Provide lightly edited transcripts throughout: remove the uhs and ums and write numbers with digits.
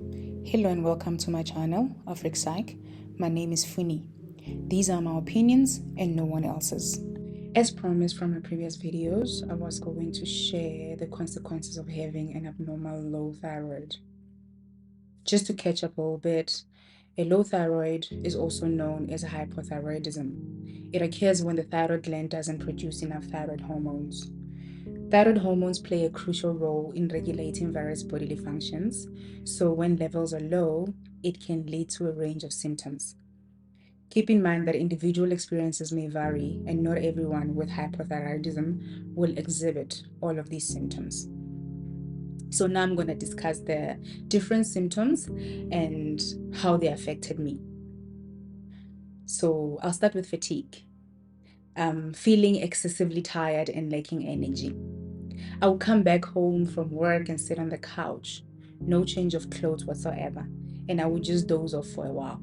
Hello and welcome to my channel, Afric Psych. My name is Funi. These are my opinions and no one else's. As promised from my previous videos, I was going to share the consequences of having an abnormal low thyroid. Just to catch up a little bit, a low thyroid is also known as hypothyroidism. It occurs when the thyroid gland doesn't produce enough thyroid hormones. Thyroid hormones play a crucial role in regulating various bodily functions, so when levels are low, it can lead to a range of symptoms. Keep in mind that individual experiences may vary, and not everyone with hypothyroidism will exhibit all of these symptoms. So now I'm going to discuss the different symptoms and how they affected me. So I'll start with fatigue. Feeling excessively tired and lacking energy. I would come back home from work and sit on the couch, no change of clothes whatsoever, and I would just doze off for a while.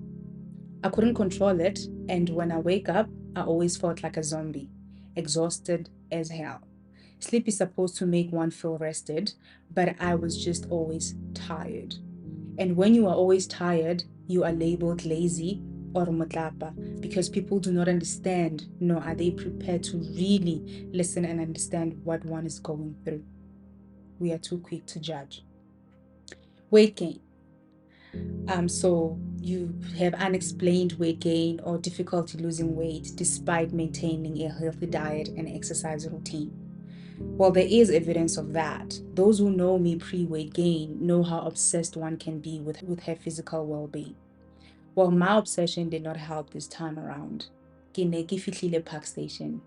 I couldn't control it, and when I wake up, I always felt like a zombie, exhausted as hell. Sleep is supposed to make one feel rested, but I was just always tired. And when you are always tired, you are labeled lazy or motlapa because people do not understand, nor are they prepared to really listen and understand what one is going through. We are too quick to judge. Weight gain. So you have unexplained weight gain or difficulty losing weight despite maintaining a healthy diet and exercise routine. Well, there is evidence of that. Those who know me pre-weight gain know how obsessed one can be with her physical well-being. Well, my obsession did not help this time around. Ke ne ke fihlile park station.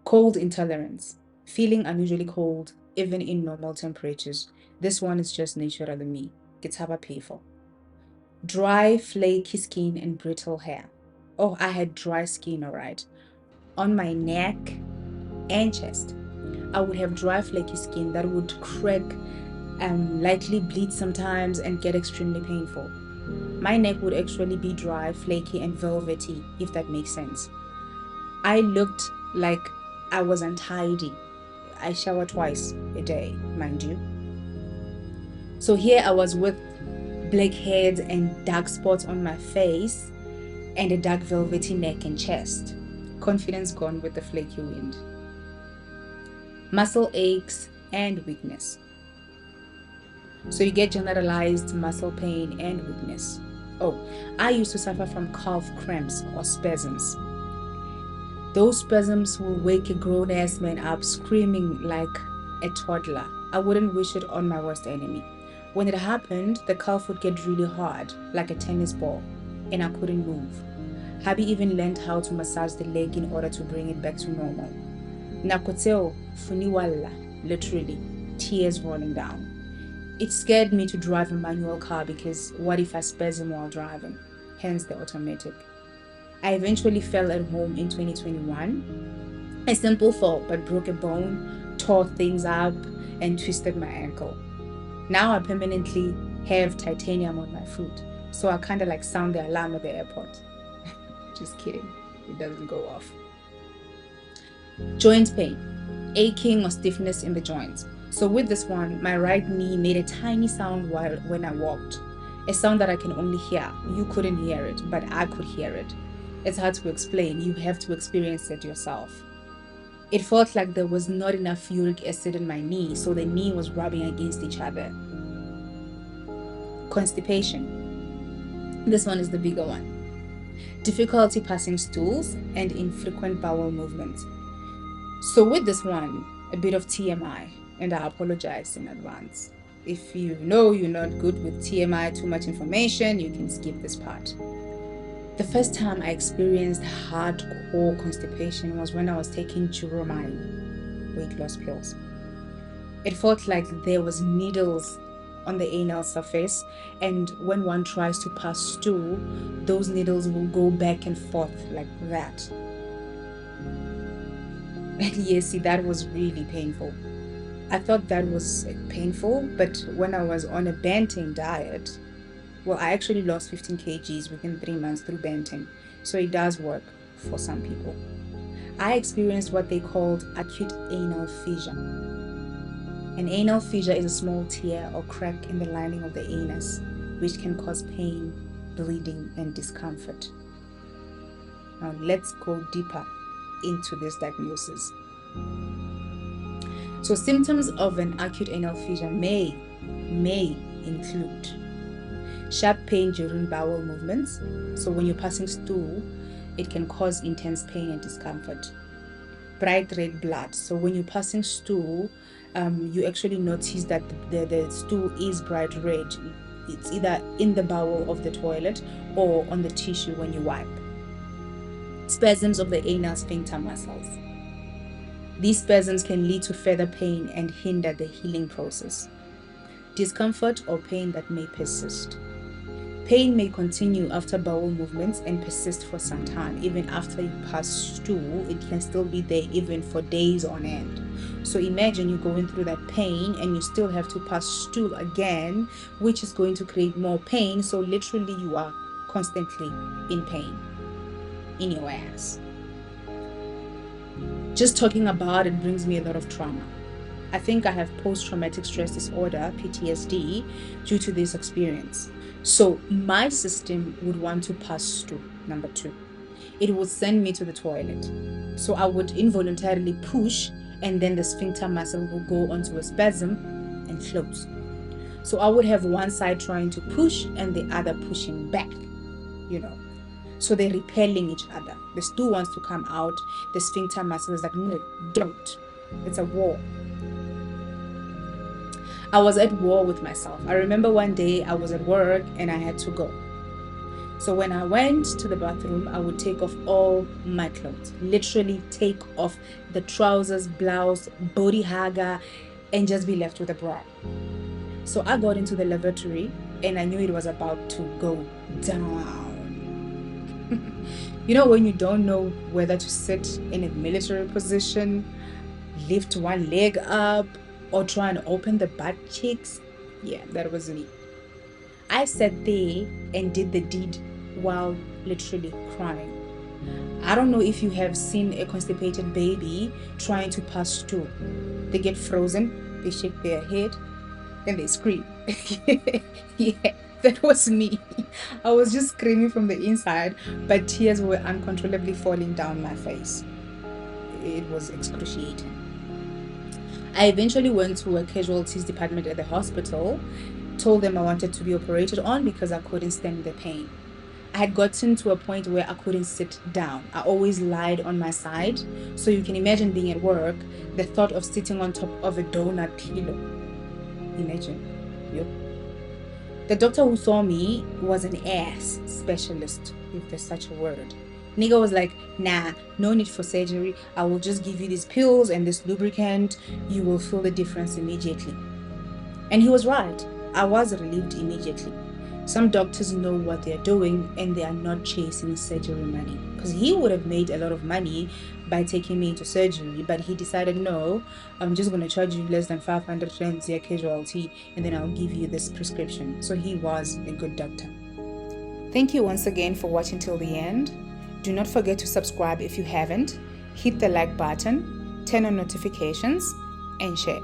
Cold intolerance. Feeling unusually cold, even in normal temperatures. This one is just natural to me. Ke tshaba phefo. Dry, flaky skin and brittle hair. Oh, I had dry skin, all right. On my neck and chest. I would have dry, flaky skin that would crack, lightly bleed sometimes, and get extremely painful. My neck would actually be dry, flaky, and velvety, if that makes sense. I looked like I was untidy. I shower twice a day, mind you. So here I was with blackheads and dark spots on my face and a dark velvety neck and chest. Confidence gone with the flaky wind. Muscle aches and weakness. So you get generalized muscle pain and weakness. Oh, I used to suffer from calf cramps or spasms. Those spasms will wake a grown-ass man up screaming like a toddler. I wouldn't wish it on my worst enemy. When it happened, the calf would get really hard, like a tennis ball, and I couldn't move. Hubby even learned how to massage the leg in order to bring it back to normal. Nakoteo funiwalla, literally, tears rolling down. It scared me to drive a manual car because what if I spasm while driving? Hence the automatic. I eventually fell at home in 2021. A simple fall, but broke a bone, tore things up, and twisted my ankle. Now I permanently have titanium on my foot, so I kind of like sound the alarm at the airport. Just kidding, it doesn't go off. Joint pain, aching or stiffness in the joints. So with this one, my right knee made a tiny sound when I walked. A sound that I can only hear. You couldn't hear it, but I could hear it. It's hard to explain. You have to experience it yourself. It felt like there was not enough uric acid in my knee, so the knee was rubbing against each other. Constipation. This one is the bigger one. Difficulty passing stools and infrequent bowel movements. So with this one, a bit of TMI, and I apologize in advance. If you know you're not good with TMI, too much information, you can skip this part. The first time I experienced hardcore constipation was when I was taking Duromine, weight loss pills. It felt like there was needles on the anal surface, and when one tries to pass stool, those needles will go back and forth like that. And yes, see, that was really painful. I thought that was painful, but when I was on a Banting diet, well, I actually lost 15 kgs within 3 months through Banting, so it does work for some people. I experienced what they called acute anal fissure. An anal fissure is a small tear or crack in the lining of the anus. which can cause pain, bleeding, and discomfort. Now let's go deeper into this diagnosis. So symptoms of an acute anal fissure may include sharp pain during bowel movements. So when you're passing stool, it can cause intense pain and discomfort. Bright red blood. So when you're passing stool, you actually notice that the stool is bright red. It's either in the bowel of the toilet or on the tissue when you wipe. Spasms of the anal sphincter muscles. These spasms can lead to further pain and hinder the healing process. Discomfort or pain that may persist. Pain may continue after bowel movements and persist for some time. Even after you pass stool, it can still be there even for days on end. So imagine you're going through that pain and you still have to pass stool again, which is going to create more pain. So literally you are constantly in pain in your ass. Just talking about it brings me a lot of trauma. I think I have post-traumatic stress disorder, PTSD, due to this experience. So my system would want to pass stool, number 2. It would send me to the toilet. So I would involuntarily push, and then the sphincter muscle will go onto a spasm and close. So I would have one side trying to push and the other pushing back, So they're repelling each other. The stool wants to come out. The sphincter muscle is like, no, don't. It's a war. I was at war with myself. I remember one day I was at work and I had to go. So when I went to the bathroom, I would take off all my clothes. Literally take off the trousers, blouse, body hugger, and just be left with a bra. So I got into the lavatory and I knew it was about to go down. When you don't know whether to sit in a military position, lift one leg up, or try and open the butt cheeks. Yeah, that was me. I sat there and did the deed while literally crying. I don't know if you have seen a constipated baby trying to pass stool. They get frozen, they shake their head, and they scream. Yeah, that was me. I was just screaming from the inside, but tears were uncontrollably falling down my face. It was excruciating. I eventually went to a casualties department at the hospital, told them I wanted to be operated on because I couldn't stand the pain. I had gotten to a point where I couldn't sit down. I always lied on my side. So you can imagine being at work, the thought of sitting on top of a donut pillow. Imagine. Yep. The doctor who saw me was an ass specialist, if there's such a word. Nigga was like, nah, no need for surgery. I will just give you these pills and this lubricant. You will feel the difference immediately. And he was right. I was relieved immediately. Some doctors know what they're doing and they are not chasing surgery money. Because he would have made a lot of money by taking me into surgery, but he decided, no, I'm just going to charge you less than 500 rands a casualty and then I'll give you this prescription. So he was a good doctor. Thank you once again for watching till the end. Do not forget to subscribe if you haven't. Hit the like button, turn on notifications, and share.